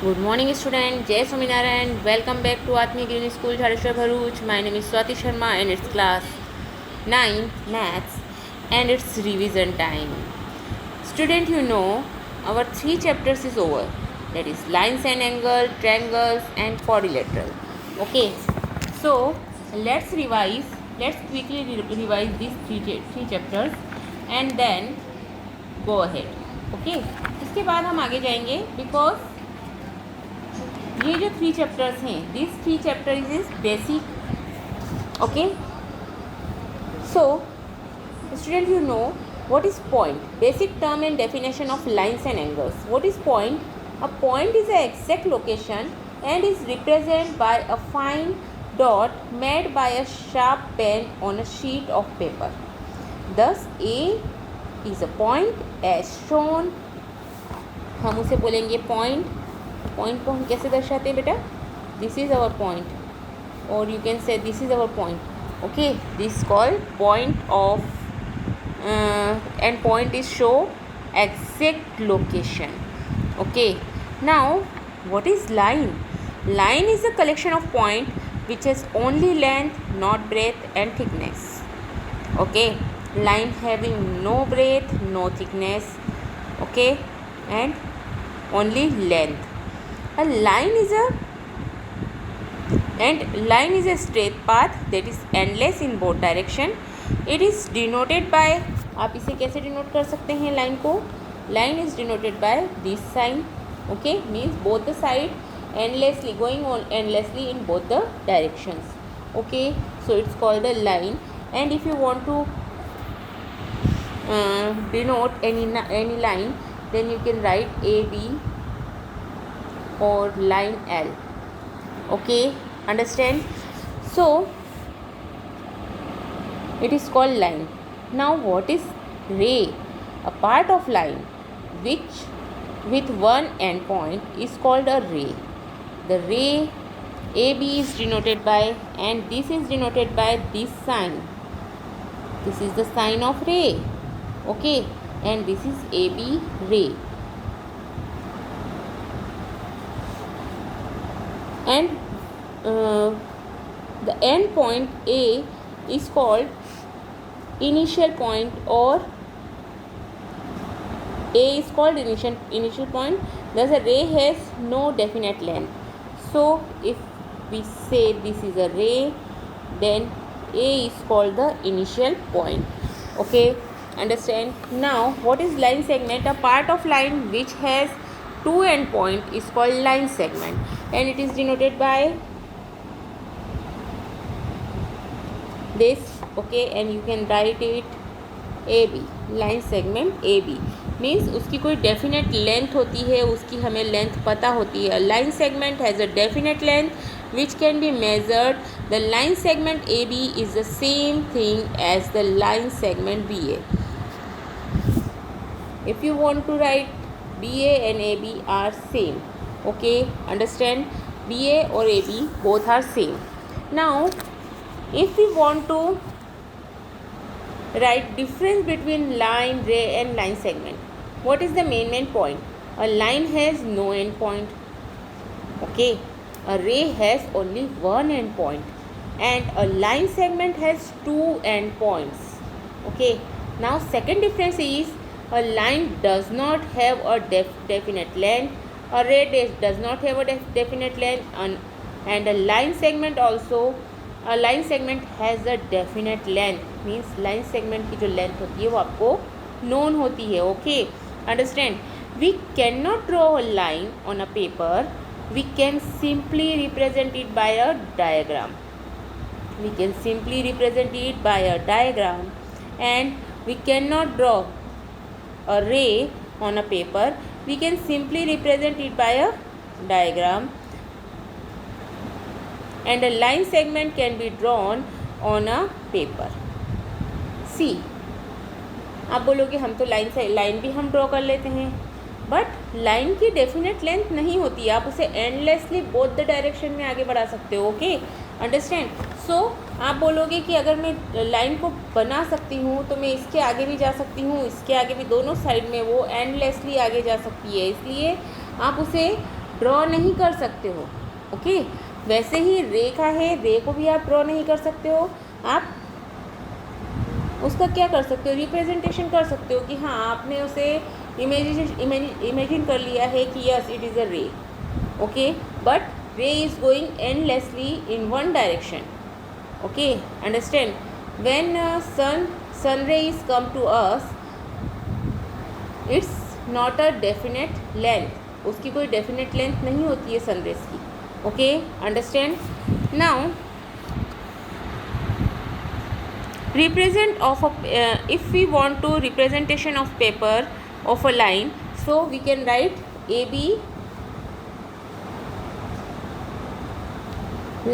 Good morning student, Jai Swaminarayan. Welcome back to Atmi Green School, Jhareshwar Bharuch. My name is Swati Sharma and it's class 9 Maths and it's revision time. Student, you know our 3 chapters is over. That is lines and angle, triangles and quadrilateral. Okay, so let's revise. Let's quickly revise these three chapters and then go ahead. Okay, इसके बाद हम आगे जाएंगे because ये जो 3 chapters हैं, this 3 chapter is basic. Okay, so student, you know what is point? Basic term and definition of lines and angles. What is point? A point is an exact location and is represented by a fine dot made by a sharp pen on a sheet of paper. Thus A is a point as shown. हम उसे बोलेंगे point. Point को हम कैसे दर्शाते हैं बेटा? This is our point और you can say this is our point. Okay, this called point of end point is show exact location. Okay, now what is line? Line is a collection of point which has only length, not breadth and thickness. Okay, line having no breadth, no thickness, okay, and only length. A line is a straight path that is endless in both direction. It is denoted by, आप इसे कैसे denote कर सकते हैं line को? Line is denoted by this sign. Okay, means both the side endlessly going on endlessly in both the directions. Okay, so it's called a line. And if you want to denote any line, then you can write AB or line L. Okay, understand? So it is called line. Now what is ray? A part of line which with one end point is called a ray. The ray AB is denoted by, and this is denoted by this sign. This is the sign of ray. Okay, and this is AB ray. And the end point A is called initial point, or A is called initial point. Thus a ray has no definite length. So if we say this is a ray, then A is called the initial point. Okay, understand? Now what is line segment? A part of line which has two end point is called line segment, and it is denoted by this. Okay, and you can write it AB. line segment AB means उसकी कोई definite length होती है, उसकी हमें length पता होती है. line segment has a definite length which can be measured. The line segment AB is the same thing as the line segment BA. If you want to write BA and AB are same. Okay, understand? BA or AB both are same. Now if we want to write difference between line, ray and line segment, what is the main point? A line has no end point. Okay, a ray has only one end point, and a line segment has two end points. Okay, now second difference is a line does not have a definite length. A ray does not have a definite length, and a line segment also, a line segment has a definite length. Means line segment की जो length होती है वो आपको known होती है. Okay, understand? We cannot draw a line on a paper. We can simply represent it by a diagram. We can simply represent it by a diagram, and we cannot draw a ray on a paper. We can simply represent it by a diagram, and a line segment can be drawn on a paper. See, आप बोलोगे हम तो line भी हम draw कर लेते हैं, but line की डेफिनेट लेंथ नहीं होती है. आप उसे एंडलेसली बोथ द डायरेक्शन में आगे बढ़ा सकते हो. Okay, understand? सो आप बोलोगे कि अगर मैं लाइन को बना सकती हूँ तो मैं इसके आगे भी जा सकती हूँ, इसके आगे भी, दोनों साइड में वो एंडलेसली आगे जा सकती है. इसलिए आप उसे ड्रॉ नहीं कर सकते हो। ओके, वैसे ही रेखा है, रे को भी आप ड्रॉ नहीं कर सकते हो, आप उसका क्या कर सकते हो, रिप्रेजेंटेशन कर सकते हो कि हाँ आपने उसे इमेजिन कर लिया है कि यस इट इज़ अ रे। ओके, बट रे is going endlessly in one direction. Okay, understand, when sun rays come to us, it's not a definite length, उसकी कोई डेफिनेट लेंथ नहीं होती है सन रेज की। Okay, understand. Now represent of a if we want to representation of paper of a line, so we can write AB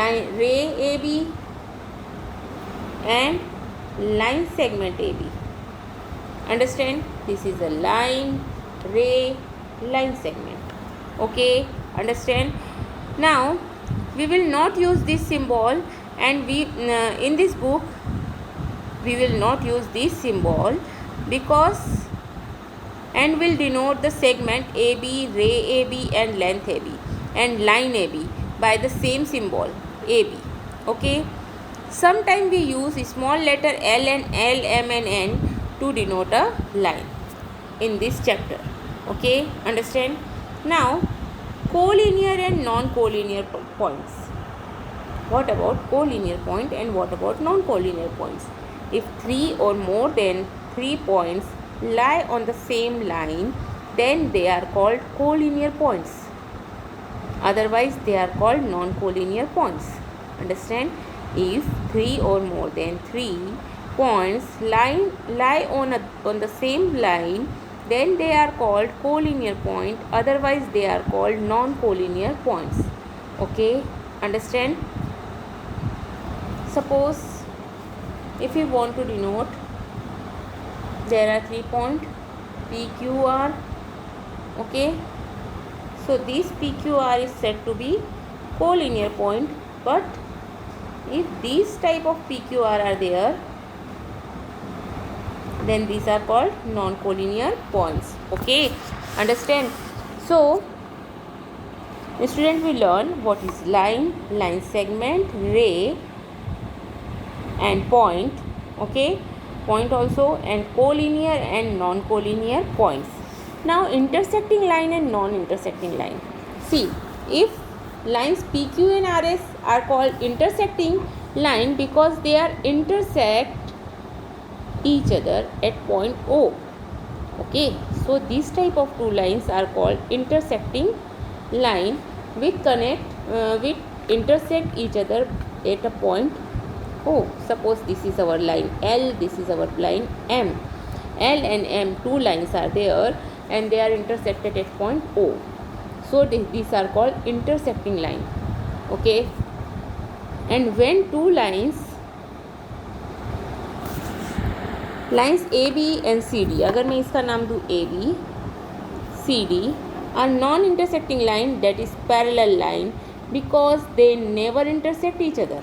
line, ray AB and line segment AB. Understand, this is a line, ray, line segment. Okay, understand. Now we will not use this symbol, and we in this book we will not use this symbol because, and will denote the segment AB, ray AB and length AB and line AB by the same symbol AB. Okay, sometime we use small letter L and L, M and N to denote a line in this chapter. Okay, understand. Now collinear and non-collinear points. What about collinear point and what about non-collinear points? If 3 or more than 3 points lie on the same line, then they are called collinear points. Otherwise, they are called non-collinear points. Understand? If 3 or more than 3 points lie on the same line, then they are called collinear point. Otherwise, they are called non-collinear points. Okay? Understand? Suppose if you want to denote, there are 3 points PQR. Okay, so this PQR is said to be collinear point, but if these type of PQR are there, then these are called non-collinear points. Okay, understand. So student will learn what is line, line segment, ray and point. Okay, point also, and collinear and non-collinear points. Now intersecting line and non-intersecting line. See, if lines PQ and RS are called intersecting line because they are intersect each other at point O. Okay, so these type of two lines are called intersecting line which intersect each other at a point O. Suppose this is our line L, this is our line M. L and M, two lines are there and they are intersected at point O. So these are called intersecting line. Okay, and when two lines AB and CD, अगर मैं इसका नाम दूँ AB, CD are non-intersecting line, that is parallel line, because they never intersect each other.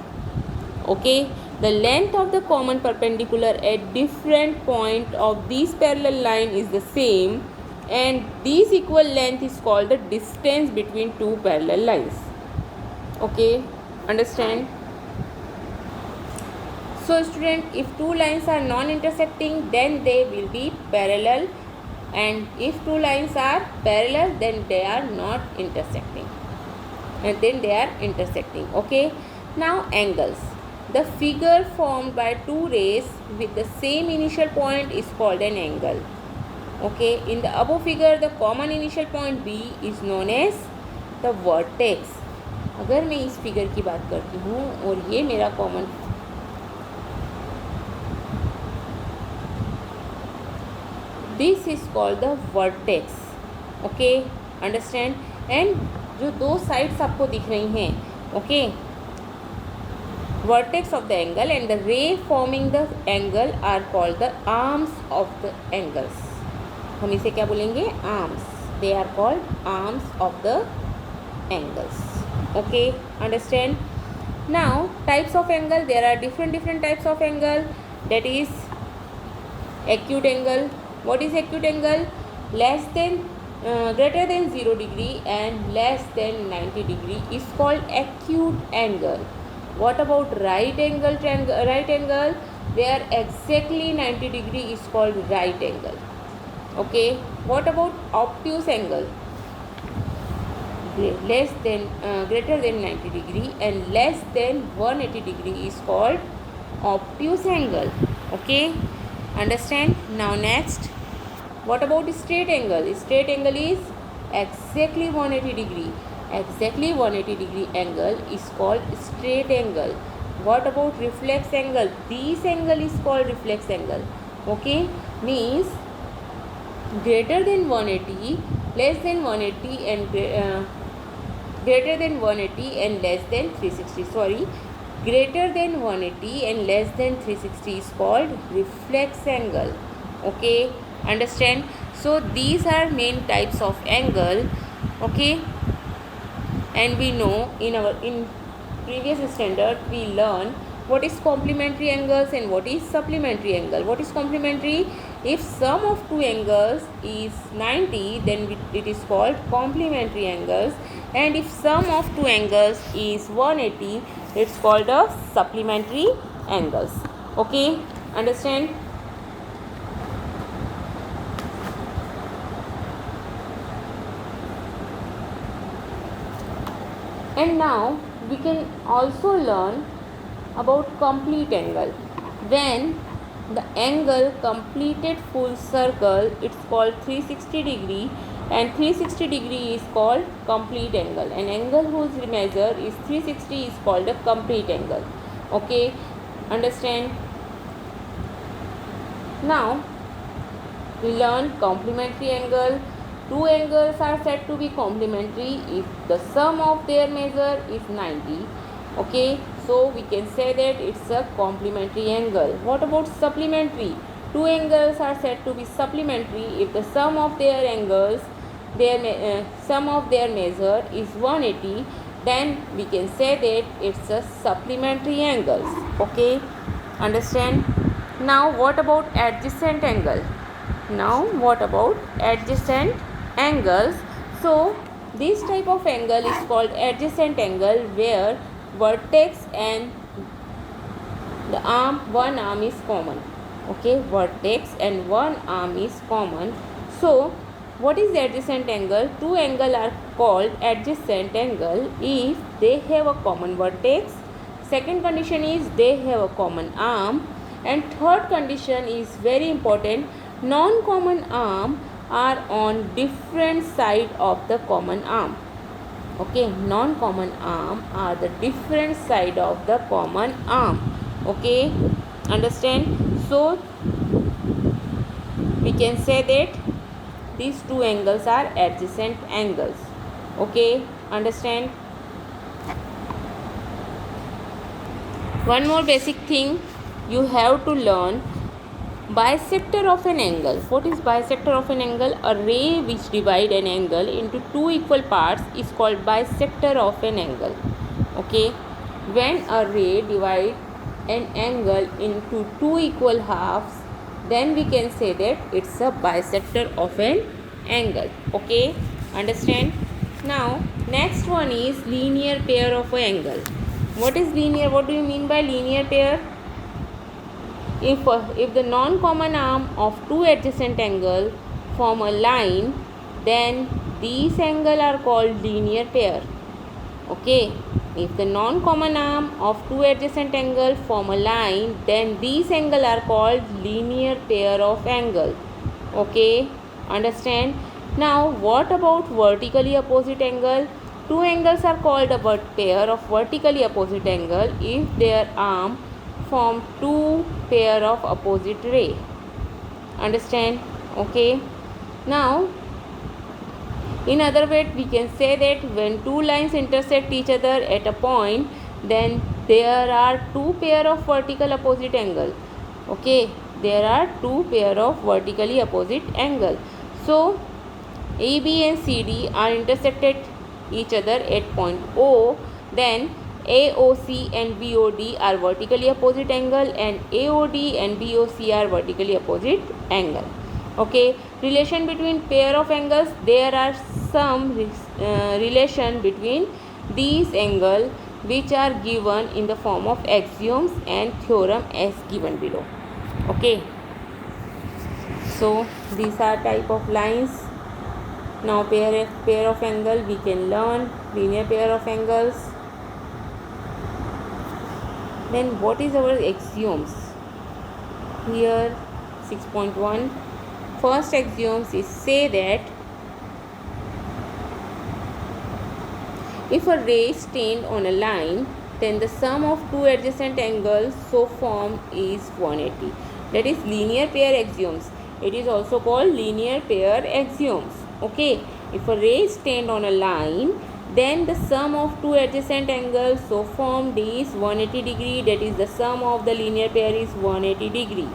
Okay, the length of the common perpendicular at different point of this parallel line is the same, and this equal length is called the distance between two parallel lines. Okay, understand? So student, if two lines are non-intersecting, then they will be parallel, and if two lines are parallel, then they are not intersecting, and then they are intersecting. Okay, now angles. The figure formed by two rays with the same initial point is called an angle. Okay, in the above figure, the common initial point B is known as the vertex. अगर मैं इस figure की बात करती हूँ और ये मेरा common, this is called the vertex. Okay, understand? And जो दो sides आपको दिख रही हैं, okay, vertex of the angle and the ray forming the angle are called the arms of the angles. हम इसे क्या बोलेंगे? Arms. They are called arms of the angles. Okay, understand? Now types of angle, there are different types of angle. That is acute angle. What is acute angle? Less than greater than 0 degree and less than 90 degree is called acute angle. What about right angle triangle? Right angle, where exactly 90 degree is called right angle. Okay. What about obtuse angle? Greater than 90 degree and less than 180 degree is called obtuse angle. Okay. Understand? Now next, what about straight angle? Straight angle is exactly 180 degree. Exactly 180 degree angle is called straight angle. What about reflex angle? This angle is called reflex angle. Okay, means greater than 180, less than 180 and greater than 180 and less than 360. Sorry, greater than 180 and less than 360 is called reflex angle. Okay, understand? So these are main types of angle. Okay, and we know in previous standard we learn what is complementary angles and what is supplementary angle. What is complementary? If sum of two angles is 90, then it is called complementary angles, and if sum of two angles is 180, it's called a supplementary angles. Okay, understand? And now we can also learn about complete angle. When the angle completed full circle, it's called 360 degree, and 360 degree is called complete angle. An angle whose measure is 360 is called a complete angle. Okay, understand? Now we learn complementary angle. Two angles are said to be complementary if the sum of their measure is 90. Okay, so we can say that it's a complementary angle. What about supplementary? Two angles are said to be supplementary if the sum of their angles, sum of their measure is 180. Then we can say that it's a supplementary angles. Okay, understand? Now what about adjacent angle? Now what about adjacent angles? So this type of angle is called adjacent angle, where vertex and the one arm is common. Okay, vertex and one arm is common. So what is adjacent angle? Two angles are called adjacent angle if they have a common vertex. Second condition is they have a common arm, and third condition is very important, non-common arm are on different side of the common arm. Okay, non-common arm are the different side of the common arm. Okay, understand? So we can say that these two angles are adjacent angles. Okay, understand? One more basic thing you have to learn, bisector of an angle. What is bisector of an angle? A ray which divide an angle into two equal parts is called bisector of an angle. Okay, when a ray divide an angle into two equal halves, then we can say that it's a bisector of an angle. Okay, understand? Now next one is linear pair of an angle. What is linear? What do you mean by linear pair? If the non-common arm of two adjacent angles form a line, then these angles are called linear pair. Okay, if the non-common arm of two adjacent angles form a line, then these angles are called linear pair of angles. Okay, understand? Now what about vertically opposite angle? Two angles are called a pair of vertically opposite angle if their arm form two pair of opposite ray. Understand? Okay, now in other words, we can say that when two lines intersect each other at a point, then there are two pair of vertical opposite angle. Okay, there are two pair of vertically opposite angle. So AB and CD are intersected each other at point O, then AOC and BOD are vertically opposite angle, and AOD and BOC are vertically opposite angle. Okay, relation between pair of angles, there are some relation between these angles which are given in the form of axioms and theorem as given below. Okay, so these are type of lines. Now pair of angle we can learn linear pair of angles. Then what is our axioms? Here 6.1 first axioms is say that if a ray is stained on a line, then the sum of two adjacent angles so formed is 180. That is linear pair axioms. It is also called linear pair axioms. Okay, if a ray is stained on a line, then the sum of two adjacent angles so formed is 180 degree. That is the sum of the linear pair is 180 degree.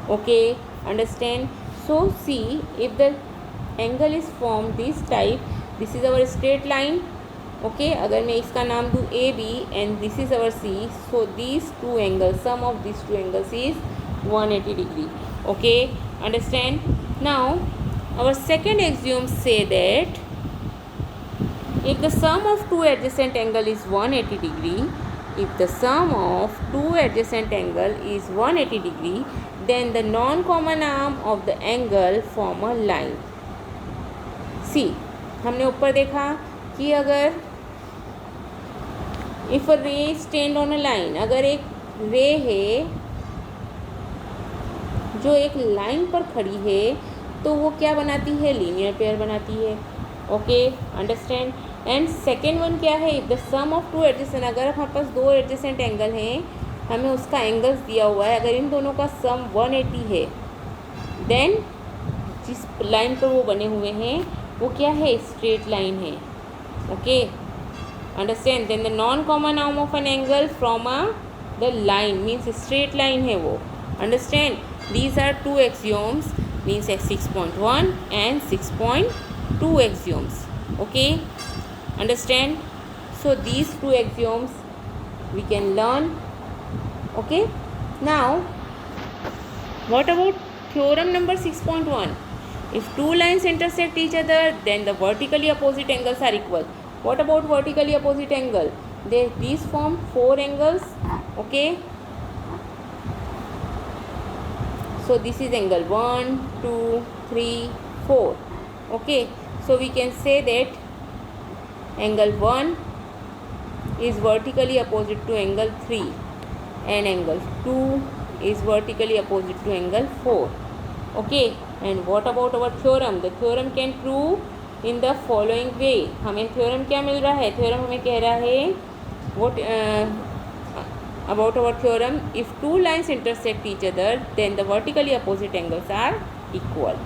Okay, understand? So see, if the angle is formed this type, this is our straight line. Okay, अगर मैं इसका नाम दूँ AB and this is our C, so these two angles, sum of these two angles is 180 degree. Okay, understand? Now our second axiom say that if the sum of two adjacent angle is 180 degree, if the sum of two adjacent angle is 180 degree, then the non-common arm of the angle form a line. See, हमने ऊपर देखा कि अगर if a रे stand on a line, अगर एक रे है जो एक लाइन पर खड़ी है तो वो क्या बनाती है? लीनियर पेयर बनाती है. Okay, understand? And second one क्या है? If the sum of two adjacent, अगर हमारे पास दो एडजेसेंट एंगल हैं, हमें उसका एंगल्स दिया हुआ है, अगर इन दोनों का सम 180 है, देन जिस लाइन पर वो बने हुए हैं वो क्या है? स्ट्रेट लाइन है. Okay, understand? Then the non common arm of an angle from the line means straight line है वो. Understand? These are two axioms means 6.1 and 6.2 axioms. Okay, understand? So these two axioms we can learn. Okay, now what about theorem number 6.1? If two lines intersect each other, then the vertically opposite angles are equal. What about vertically opposite angle? These form four angles. Okay, so this is angle 1, 2, 3, 4. Okay, so we can say that angle 1 is vertically opposite to angle 3 and angle 2 is vertically opposite to angle 4. Okay, and what about our theorem? The theorem can prove in the following way. हमें theorem क्या मिल रहा है? theorem हमें कह रहा है what about our theorem, if two lines intersect each other, then the vertically opposite angles are equal.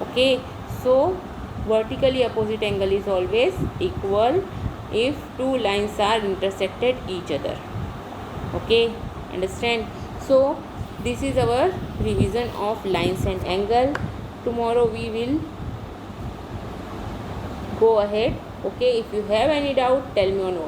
Okay, so vertically opposite angle is always equal if two lines are intersected each other. Okay, understand? So this is our revision of lines and angle. Tomorrow we will go ahead. Okay, if you have any doubt, tell me on WhatsApp.